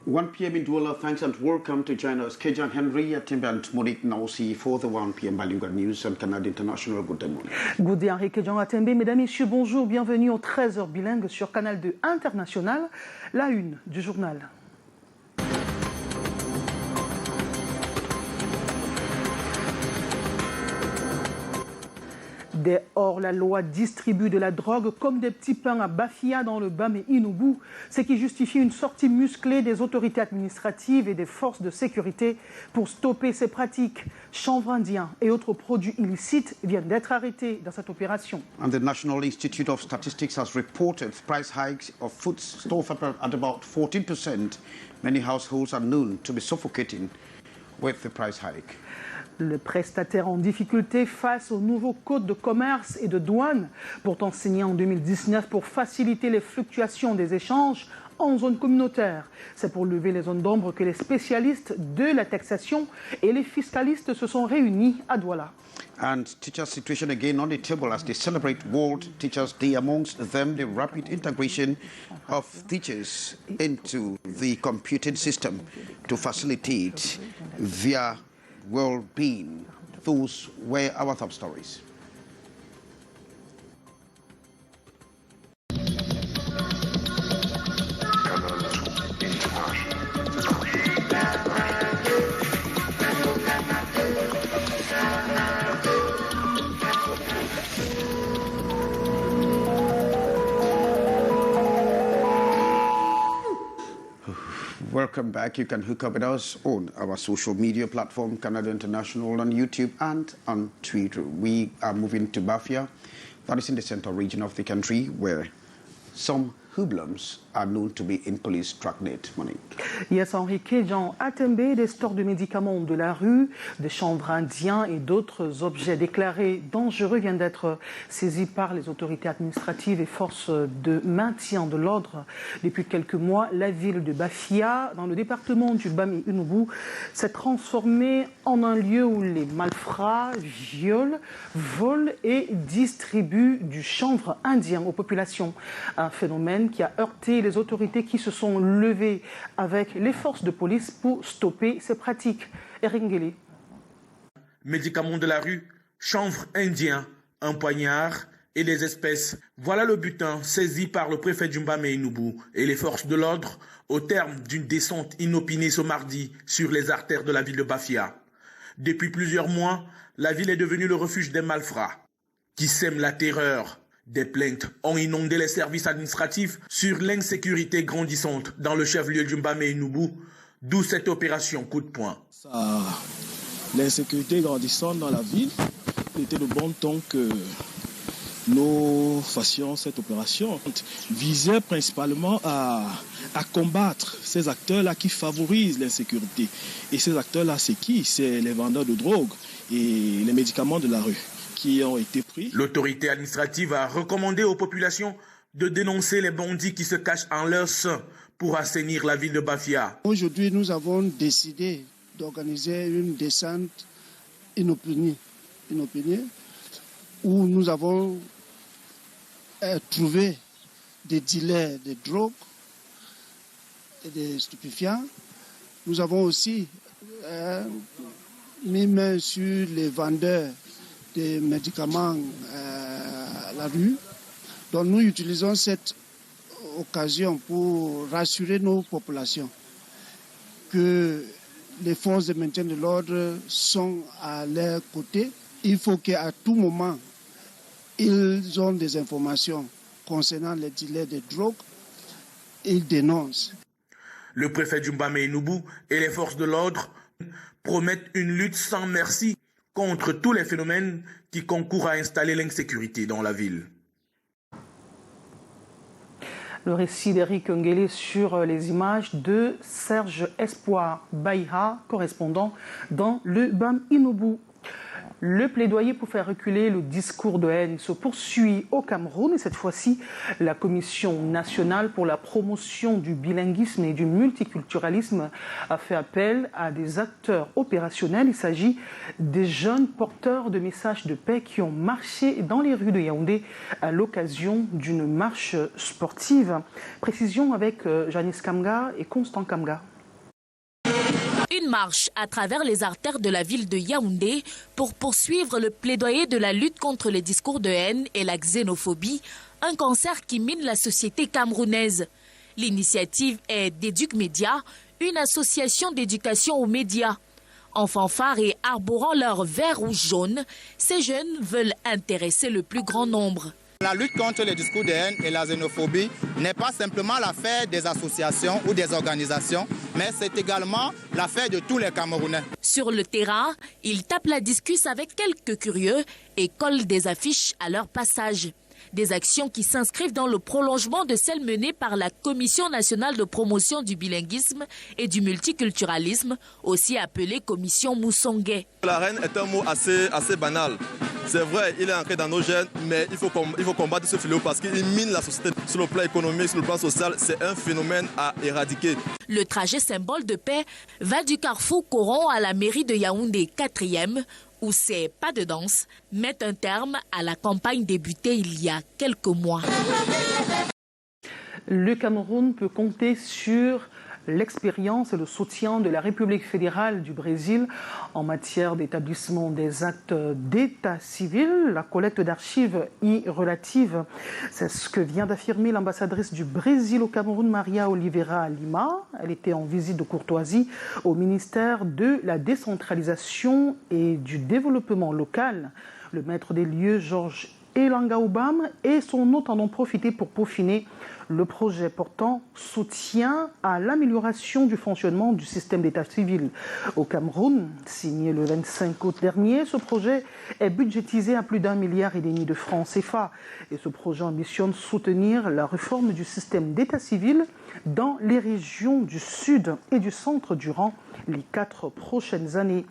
1 p.m. in Douala, thanks and welcome to join us. Kejan Henry, Timbe and Monique Nausi for the 1 p.m. bilingual news on Canada International. Good day, Monique. Good day, Henri Kejan Atembe. Mesdames, Messieurs, bonjour, bienvenue aux 13h bilingues sur Canal 2 International. La une du journal. Des hors-la-loi distribuent de la drogue comme des petits pains à Bafia dans le Bam et Inubu, ce qui justifie une sortie musclée des autorités administratives et des forces de sécurité pour stopper ces pratiques. Chanvre indien et autres produits illicites viennent d'être arrêtés dans cette opération. And the National Institute of Statistics has reported price hikes of food stuff at about 14%. Many households are known to be suffocating with the price hike. Le prestataire en difficulté face au nouveau code de commerce et de douane, pourtant signé en 2019 pour faciliter les fluctuations des échanges en zone communautaire. C'est pour lever les zones d'ombre que les spécialistes de la taxation et les fiscalistes se sont réunis à Douala. And teachers' situation again on the table as they celebrate World Teachers' Day, amongst them the rapid integration of teachers into the computing system to facilitate their well-being. Those were our top stories. Welcome back. You can hook up with us on our social media platform, Canada International, on YouTube and on Twitter. We are moving to Bafia, that is in the central region of the country, where some hoodlums are known to be in police dragnet. Monique. Yes, Henri Kejan Atembe, des stores de médicaments de la rue, des chanvres indiens et d'autres objets déclarés dangereux viennent d'être saisis par les autorités administratives et forces de maintien de l'ordre. Depuis quelques mois, la ville de Bafia, dans le département du Bam et Inubu, s'est transformée en un lieu où les malfrats violent, volent et distribuent du chanvre indien aux populations. Un phénomène qui a heurté les autorités qui se sont levées avec les forces de police pour stopper ces pratiques. Eringeli. Médicaments de la rue, chanvre indien, un poignard et des espèces. Voilà le butin saisi par le préfet du Bam et Inubu et les forces de l'ordre au terme d'une descente inopinée ce mardi sur les artères de la ville de Bafia. Depuis plusieurs mois, la ville est devenue le refuge des malfrats qui sèment la terreur. Des plaintes ont inondé les services administratifs sur l'insécurité grandissante dans le chef-lieu du Bam et Inubu, d'où cette opération coup de poing. L'insécurité grandissante dans la ville, il était de bon ton que nous fassions cette opération. Visait principalement à combattre ces acteurs-là qui favorisent l'insécurité. Et ces acteurs-là, c'est qui? C'est les vendeurs de drogue et les médicaments de la rue qui ont été pris. L'autorité administrative a recommandé aux populations de dénoncer les bandits qui se cachent en leur sein pour assainir la ville de Bafia. Aujourd'hui, nous avons décidé d'organiser une descente inopinée où nous avons trouvé des dealers de drogue et des stupéfiants. Nous avons aussi mis main sur les vendeurs des médicaments à la rue. Donc nous utilisons cette occasion pour rassurer nos populations que les forces de maintien de l'ordre sont à leur côté. Il faut qu'à tout moment, ils ont des informations concernant les dealers de drogue, ils dénoncent. Le préfet du Bam et Inubu et les forces de l'ordre promettent une lutte sans merci contre tous les phénomènes qui concourent à installer l'insécurité dans la ville. Le récit d'Eric Ngele sur les images de Serge Espoir Baïha, correspondant dans le Bam Inubu. Le plaidoyer pour faire reculer le discours de haine se poursuit au Cameroun et cette fois-ci, la Commission nationale pour la promotion du bilinguisme et du multiculturalisme a fait appel à des acteurs opérationnels. Il s'agit des jeunes porteurs de messages de paix qui ont marché dans les rues de Yaoundé à l'occasion d'une marche sportive. Précision avec Janice Kamga et Constant Kamga. une marche à travers les artères de la ville de Yaoundé pour poursuivre le plaidoyer de la lutte contre les discours de haine et la xénophobie, un cancer qui mine la société camerounaise. L'initiative est d'Éduc Média, une association d'éducation aux médias. En fanfare et arborant leur vert ou jaune, ces jeunes veulent intéresser le plus grand nombre. La lutte contre les discours de haine et la xénophobie n'est pas simplement l'affaire des associations ou des organisations, mais c'est également l'affaire de tous les Camerounais. Sur le terrain, ils tapent la discussion avec quelques curieux et collent des affiches à leur passage. Des actions qui s'inscrivent dans le prolongement de celles menées par la Commission nationale de promotion du bilinguisme et du multiculturalisme, aussi appelée Commission Moussongué. La haine est un mot assez banal. C'est vrai, il est ancré dans nos gènes, mais il faut combattre ce fléau parce qu'il mine la société sur le plan économique, sur le plan social. C'est un phénomène à éradiquer. Le trajet symbole de paix va du carrefour Coron à la mairie de Yaoundé 4e, où ces pas de danse mettent un terme à la campagne débutée il y a quelques mois. Le Cameroun peut compter sur l'expérience et le soutien de la République fédérale du Brésil en matière d'établissement des actes d'état civil. La collecte d'archives y relative, c'est ce que vient d'affirmer l'ambassadrice du Brésil au Cameroun, Maria Oliveira Lima. Elle était en visite de courtoisie au ministère de la décentralisation et du développement local. Le maître des lieux, Georges Elangaoubam, et son hôte en ont profité pour peaufiner le projet portant soutien à l'amélioration du fonctionnement du système d'état civil au Cameroun. Signé le 25 août dernier, ce projet est budgétisé à plus d'1,5 milliard de francs CFA. Et ce projet ambitionne soutenir la réforme du système d'état civil dans les régions du sud et du centre durant les 4 prochaines années.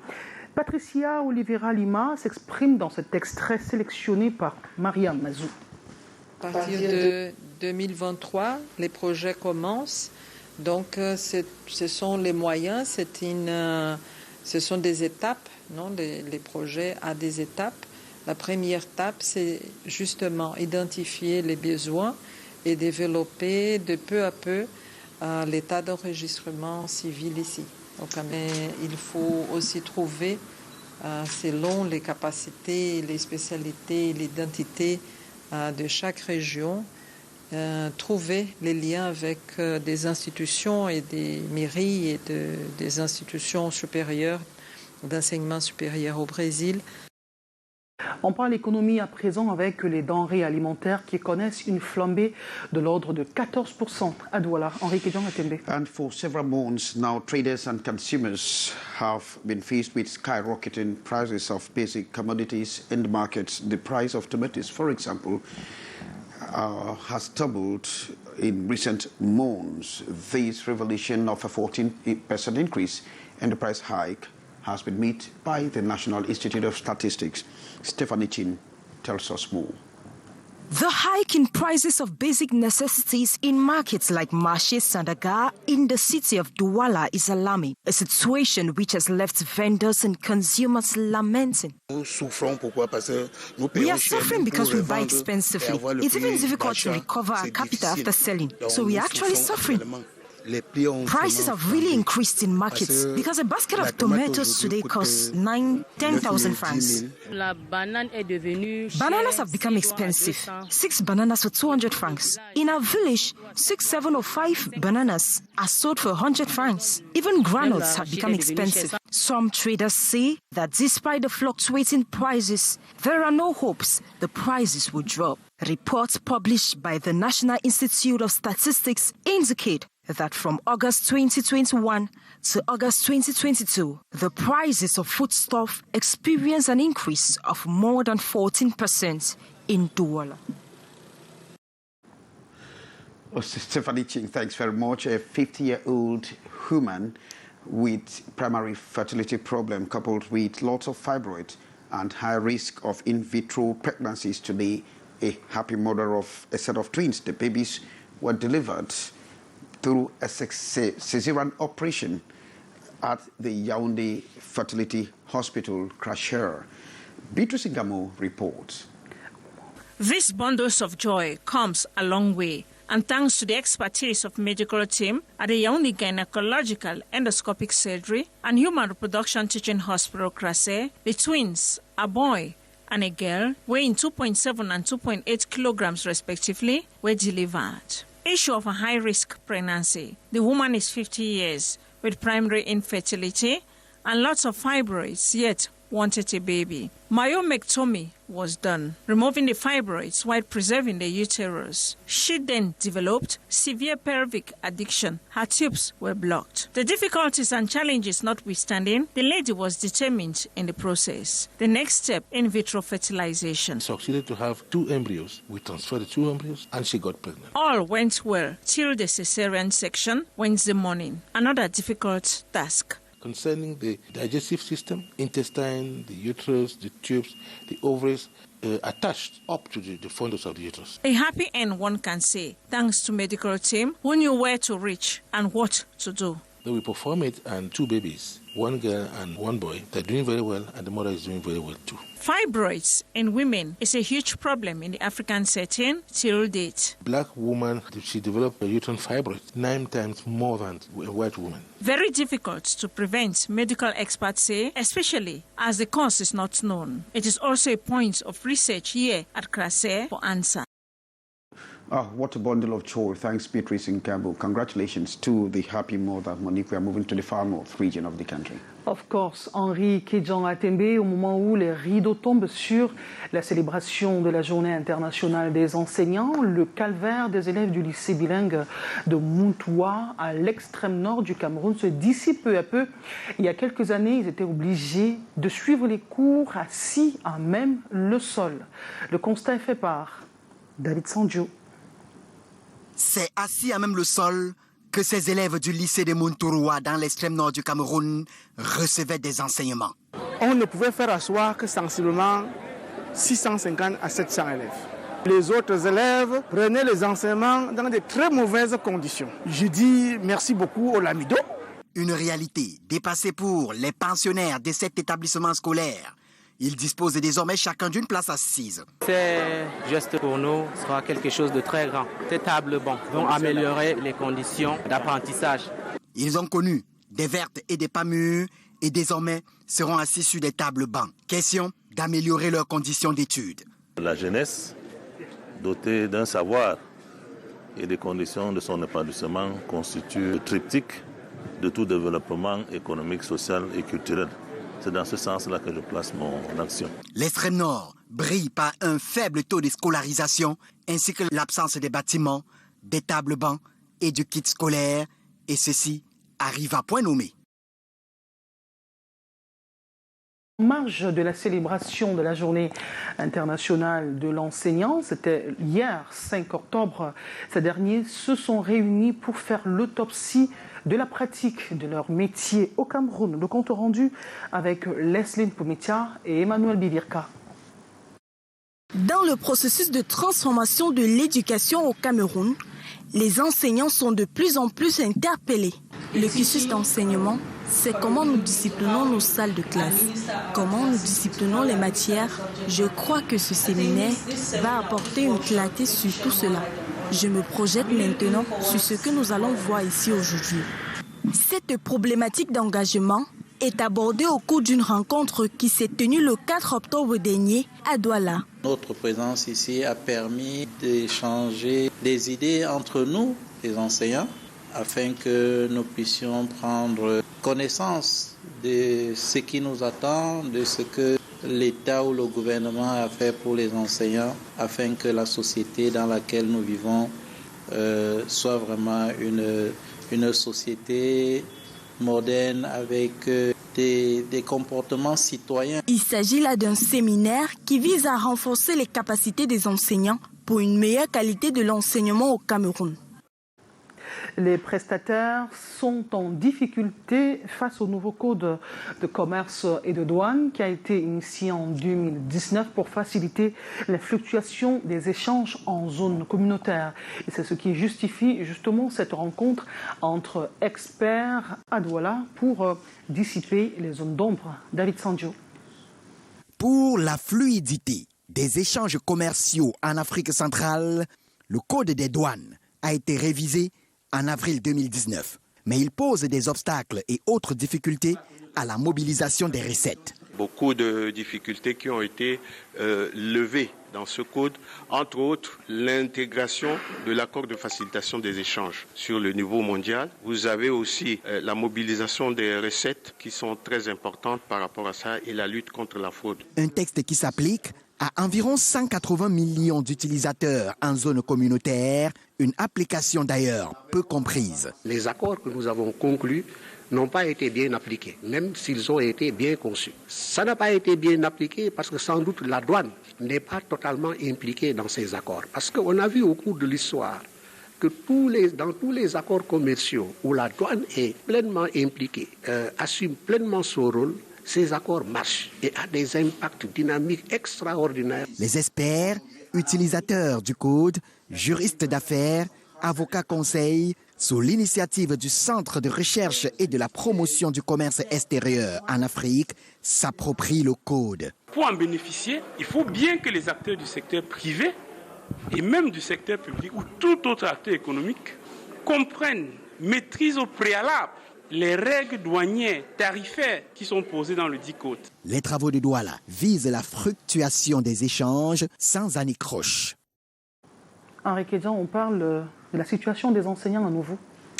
Patricia Oliveira Lima s'exprime dans cet extrait sélectionné par Maria Mazou. À partir de 2023, les projets commencent. Donc, ce sont les moyens, ce sont des étapes, non? Les projets à des étapes. La première étape, c'est justement identifier les besoins et développer de peu à peu l'état d'enregistrement civil ici. Mais il faut aussi trouver, selon les capacités, les spécialités, l'identité de chaque région, trouver les liens avec des institutions et des mairies et des institutions supérieures, d'enseignement supérieur au Brésil. On parle économie à présent avec les denrées alimentaires qui connaissent une flambée de l'ordre de 14% à Douala. Enrique John Atembe. And for several months now, traders and consumers have been faced with skyrocketing prices of basic commodities in the markets. The price of tomatoes, for example, has doubled in recent months. This revelation of a 14% increase in the price hike has been met by the National Institute of Statistics. Stephanie Chin tells us more. The hike in prices of basic necessities in markets like Marché Sandaga in the city of Douala is alarming, a situation which has left vendors and consumers lamenting. We are suffering because we buy expensively. It's even difficult to recover our capital after selling, so we are actually suffering. Prices have really increased in markets because a basket of tomatoes today costs 10,000 francs. Bananas have become expensive. 6 bananas for 200 francs. In our village, 6, 7 or 5 bananas are sold for 100 francs. Even granules have become expensive. Some traders say that despite the fluctuating prices, there are no hopes the prices will drop. Reports published by the National Institute of Statistics indicate that from August 2021 to August 2022, the prices of foodstuff experienced an increase of more than 14% in Douala. Stephanie Ching, thanks very much. A 50-year-old woman with primary fertility problem coupled with lots of fibroid and high risk of in vitro pregnancies today, a happy mother of a set of twins. The babies were delivered through a cesarean operation at the Yaoundé Fertility Hospital, Crasher. Beatrice Ngamo reports. This bundles of joy comes a long way And thanks to the expertise of medical team at the Yaoundé Gynecological Endoscopic Surgery and Human Reproduction Teaching Hospital Crasset, the twins, a boy and a girl, weighing 2.7 and 2.8 kilograms respectively, were delivered. Issue of a high-risk pregnancy. The woman is 50 years with primary infertility and lots of fibroids, yet wanted a baby. Myomectomy was done, removing the fibroids while preserving the uterus. She then developed severe pelvic addiction. Her tubes were blocked. The difficulties and challenges notwithstanding, the lady was determined in the process. The next step, in vitro fertilization. Succeeded to have 2 embryos. We transferred the 2 embryos and she got pregnant. All went well till the cesarean section Wednesday morning. Another difficult task. Concerning the digestive system, intestine, the uterus, the tubes, the ovaries, attached up to the fundus of the uterus. A happy end, one can say, thanks to medical team who knew where to reach and what to do. Then we perform it and 2 babies, 1 girl and 1 boy. They're doing very well and the mother is doing very well too. Fibroids in women is a huge problem in the African setting till date. Black woman, she developed a uterine fibroid 9 times more than a white woman. Very difficult to prevent, medical experts say, especially as the cause is not known. It is also a point of research here at Crasset for answer. Oh, what a bundle of joy. Thanks, Beatrice Nkambu. Congratulations to the happy mother, Monique. We are moving to the far north region of the country. Of course, Henri Kedjan Atembe, au moment où les rideaux tombent sur la célébration de la Journée internationale des enseignants, le calvaire des élèves du lycée bilingue de Mountoua, à l'extrême nord du Cameroun, se dissipe peu à peu. Il y a quelques années, ils étaient obligés de suivre les cours assis à même le sol. Le constat est fait par David Sandjo. C'est assis à même le sol que ces élèves du lycée de Montouroua dans l'extrême nord du Cameroun recevaient des enseignements. On ne pouvait faire asseoir que sensiblement 650 à 700 élèves. Les autres élèves prenaient les enseignements dans de très mauvaises conditions. Je dis merci beaucoup au Lamido. Une réalité dépassée pour les pensionnaires de cet établissement scolaire. Ils disposent désormais chacun d'une place assise. Ces gestes pour nous sera quelque chose de très grand. Ces tables vont améliorer les conditions d'apprentissage. Ils ont connu des vertes et des pas mûres et désormais seront assis sur des tables bancs. Question d'améliorer leurs conditions d'études. La jeunesse, dotée d'un savoir et des conditions de son épanouissement, constitue le triptyque de tout développement économique, social et culturel. C'est dans ce sens-là que je place mon action. L'extrême nord brille par un faible taux de scolarisation ainsi que l'absence des bâtiments, des tables bancs et du kit scolaire. Et ceci arrive à point nommé. En marge de la célébration de la Journée internationale de l'enseignant, c'était hier 5 octobre, ces derniers se sont réunis pour faire l'autopsie de la pratique de leur métier au Cameroun. Le compte rendu avec Leslie Poumetia et Emmanuel Bivirka. Dans le processus de transformation de l'éducation au Cameroun, les enseignants sont de plus en plus interpellés. Le cursus d'enseignement, c'est comment nous disciplinons nos salles de classe, comment nous disciplinons les matières. Je crois que ce séminaire va apporter une clarté sur tout cela. Je me projette maintenant sur ce que nous allons voir ici aujourd'hui. Cette problématique d'engagement est abordée au cours d'une rencontre qui s'est tenue le 4 octobre dernier à Douala. Notre présence ici a permis d'échanger des idées entre nous, les enseignants, afin que nous puissions prendre connaissance de ce qui nous attend, de ce que l'État ou le gouvernement a fait pour les enseignants, afin que la société dans laquelle nous vivons soit vraiment une société moderne avec des comportements citoyens. Il s'agit là d'un séminaire qui vise à renforcer les capacités des enseignants pour une meilleure qualité de l'enseignement au Cameroun. Les prestataires sont en difficulté face au nouveau code de commerce et de douane qui a été initié en 2019 pour faciliter la fluctuation des échanges en zone communautaire. Et c'est ce qui justifie justement cette rencontre entre experts à Douala pour dissiper les zones d'ombre. David Sandjo. Pour la fluidité des échanges commerciaux en Afrique centrale, le code des douanes a été révisé en avril 2019. Mais il pose des obstacles et autres difficultés à la mobilisation des recettes. Beaucoup de difficultés qui ont été levées dans ce code, entre autres l'intégration de l'accord de facilitation des échanges sur le niveau mondial. Vous avez aussi la mobilisation des recettes qui sont très importantes par rapport à ça et la lutte contre la fraude. Un texte qui s'applique à environ 180 millions d'utilisateurs en zone communautaire, une application d'ailleurs peu comprise. Les accords que nous avons conclus n'ont pas été bien appliqués, même s'ils ont été bien conçus. Ça n'a pas été bien appliqué parce que sans doute la douane n'est pas totalement impliquée dans ces accords. Parce qu'on a vu au cours de l'histoire que dans tous les accords commerciaux où la douane est pleinement impliquée, assume pleinement son rôle, ces accords marchent et ont des impacts dynamiques extraordinaires. Les experts, utilisateurs du code, juristes d'affaires, avocats conseils, sous l'initiative du Centre de recherche et de la promotion du commerce extérieur en Afrique, s'approprient le code. Pour en bénéficier, il faut bien que les acteurs du secteur privé et même du secteur public ou tout autre acteur économique comprennent, maîtrisent au préalable les règles douanières, tarifaires qui sont posées dans le dit code. Les travaux de Douala visent la fructuation des échanges sans anicroche. Henri Kédian, on parle de la situation des enseignants à nouveau.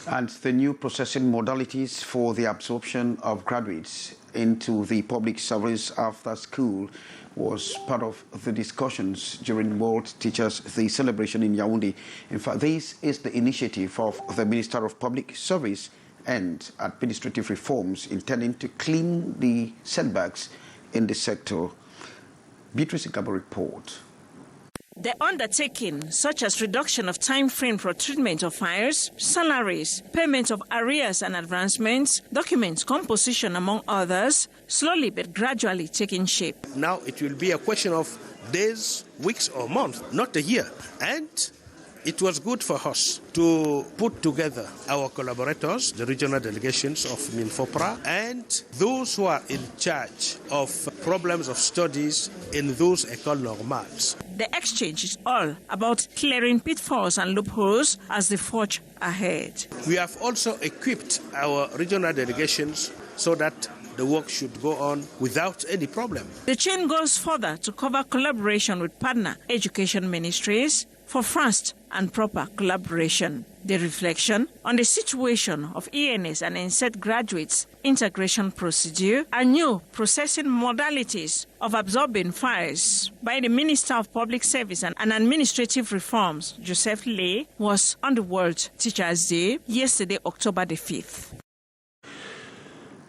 And the new processing modalities for the absorption of graduates into the public service after school was part of the discussions during World Teachers' Day celebration in Yaoundé. In fact, this is the initiative of the Minister of Public Service and administrative reforms intending to clean the setbacks in the sector. Beatrice Gabo report. The undertaking, such as reduction of time frame for treatment of files, salaries, payment of arrears and advancements, document composition, among others, slowly but gradually taking shape. Now it will be a question of days, weeks or months, not a year. And it was good for us to put together our collaborators, the regional delegations of Minfopra, and those who are in charge of problems of studies in those écoles normales. The exchange is all about clearing pitfalls and loopholes as they forge ahead. We have also equipped our regional delegations so that the work should go on without any problem. The chain goes further to cover collaboration with partner education ministries for fast and proper collaboration. The reflection on the situation of ENS and ENSET graduates, integration procedure, and new processing modalities of absorbing files by the Minister of Public Service and Administrative Reforms, Joseph Lay, was on the World Teachers' Day yesterday, October the 5th.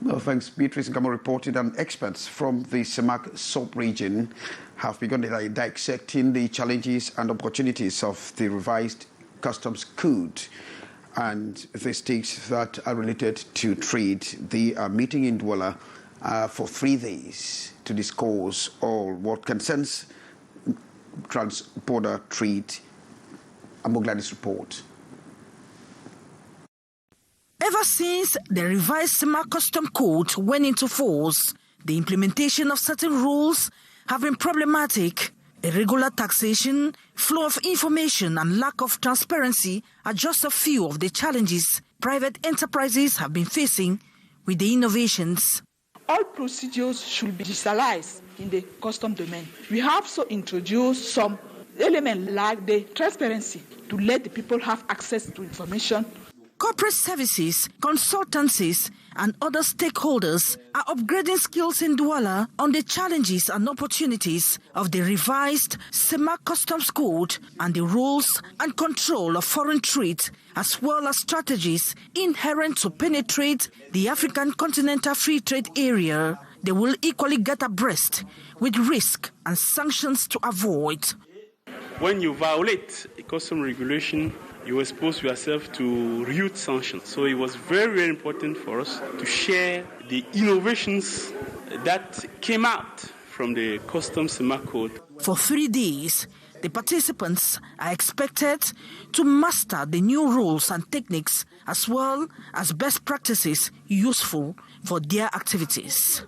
Well, thanks. Beatrice Gamo reported, and experts from the Semak sub-region have begun dissecting the challenges and opportunities of the revised customs code and the stakes that are related to trade. They are meeting in Douala for 3 days to discuss all what concerns trans-border trade. Amogladis report. Ever since the revised Semak Custom Code went into force, the implementation of certain rules have been problematic. Irregular taxation, flow of information, and lack of transparency are just a few of the challenges private enterprises have been facing with the innovations. All procedures should be digitalized in the custom domain. We have also introduced some elements like the transparency to let the people have access to information. Corporate services, consultancies, and other stakeholders are upgrading skills in Douala on the challenges and opportunities of the revised Semak Customs Code and the rules and control of foreign trade, as well as strategies inherent to penetrate the African Continental Free Trade Area. They will equally get abreast with risk and sanctions to avoid. When you violate a custom regulation, you expose yourself to huge sanctions. So it was very, very important for us to share the innovations that came out from the Customs Semak Code. For 3 days, the participants are expected to master the new rules and techniques as well as best practices useful for their activities.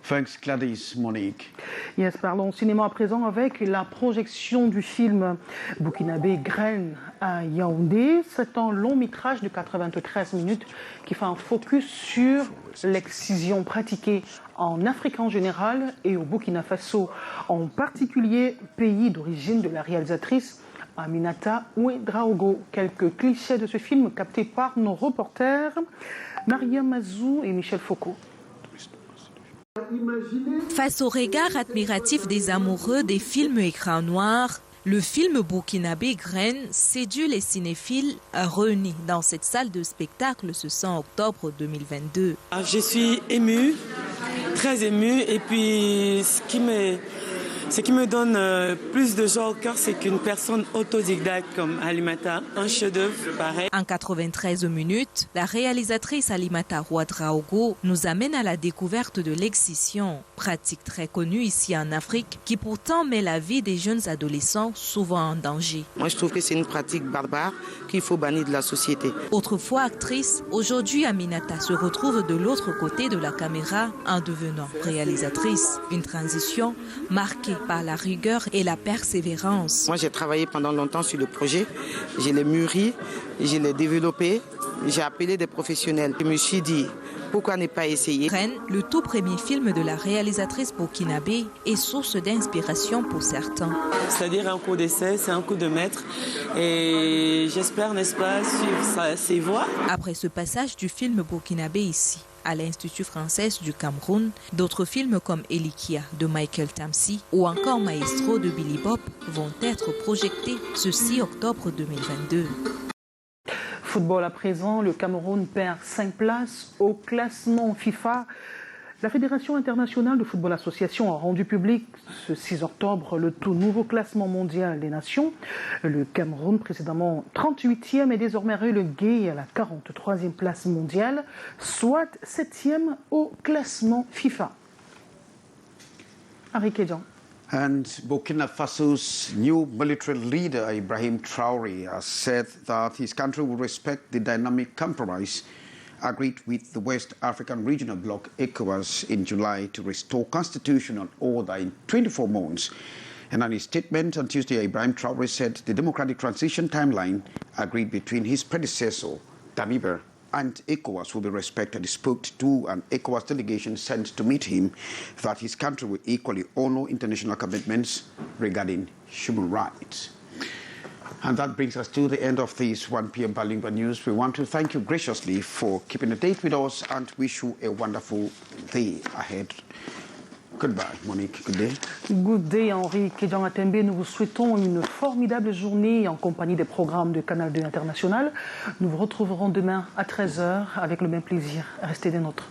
Thanks, Gladys. Monique. Yes, parlons cinéma à présent avec la projection du film burkinabé Graine à Yaoundé. C'est un long métrage de 93 minutes qui fait un focus sur l'excision pratiquée en Afrique en général et au Burkina Faso en particulier, pays d'origine de la réalisatrice Aminata Ouedraogo. Quelques clichés de ce film captés par nos reporters Mariam Mazou et Michel Foucault. Face au regard admiratif des amoureux des films écran noir, le film burkinabé Graine séduit les cinéphiles réunis dans cette salle de spectacle ce 100 octobre 2022. Je suis émue, très émue, et puis ce qui me donne plus de joie au cœur, c'est qu'une personne autodidacte comme Alimata, un chef-d'œuvre pareil. En 93 minutes, la réalisatrice Alimata Ouedraogo nous amène à la découverte de l'excision, pratique très connue ici en Afrique, qui pourtant met la vie des jeunes adolescents souvent en danger. Moi, je trouve que c'est une pratique barbare qu'il faut bannir de la société. Autrefois actrice, aujourd'hui Aminata se retrouve de l'autre côté de la caméra en devenant réalisatrice. Une transition marquée par la rigueur et la persévérance. Moi, j'ai travaillé pendant longtemps sur le projet. Je l'ai mûri, je l'ai développé, j'ai appelé des professionnels. Je me suis dit, pourquoi ne pas essayer? Graine, le tout premier film de la réalisatrice burkinabé, est source d'inspiration pour certains. C'est-à-dire un coup d'essai, c'est un coup de maître. Et j'espère, n'est-ce pas, suivre ses voies. Après ce passage du film burkinabé ici, à l'Institut français du Cameroun, d'autres films comme Elikia de Michael Tamsi ou encore Maestro de Billy Bob vont être projetés ce 6 octobre 2022. Football à présent, le Cameroun perd 5 places au classement FIFA. La Fédération internationale de football association a rendu public ce 6 octobre le tout nouveau classement mondial des nations. Le Cameroun, précédemment 38e, est désormais relégué à la 43e place mondiale, soit 7e au classement FIFA. Henri Kedjan. And Burkina Faso's new military leader, Ibrahim Traoré, has said that his country will respect the dynamic compromise agreed with the West African Regional Bloc, ECOWAS, in July to restore constitutional order in 24 months. And in his statement on Tuesday, Ibrahim Traoré said the democratic transition timeline agreed between his predecessor, Damiba, and ECOWAS will be respected. He spoke to an ECOWAS delegation sent to meet him that his country will equally honor international commitments regarding human rights. And that brings us to the end of this 1 p.m. Bilingual News. We want to thank you graciously for keeping a date with us and wish you a wonderful day ahead. Goodbye, Monique. Good day. Good day, Henri Kedjan Atembe. Nous vous souhaitons une formidable journée en compagnie des programmes de Canal 2 International. Nous vous retrouverons demain à 13h avec le même plaisir. Restez des nôtres.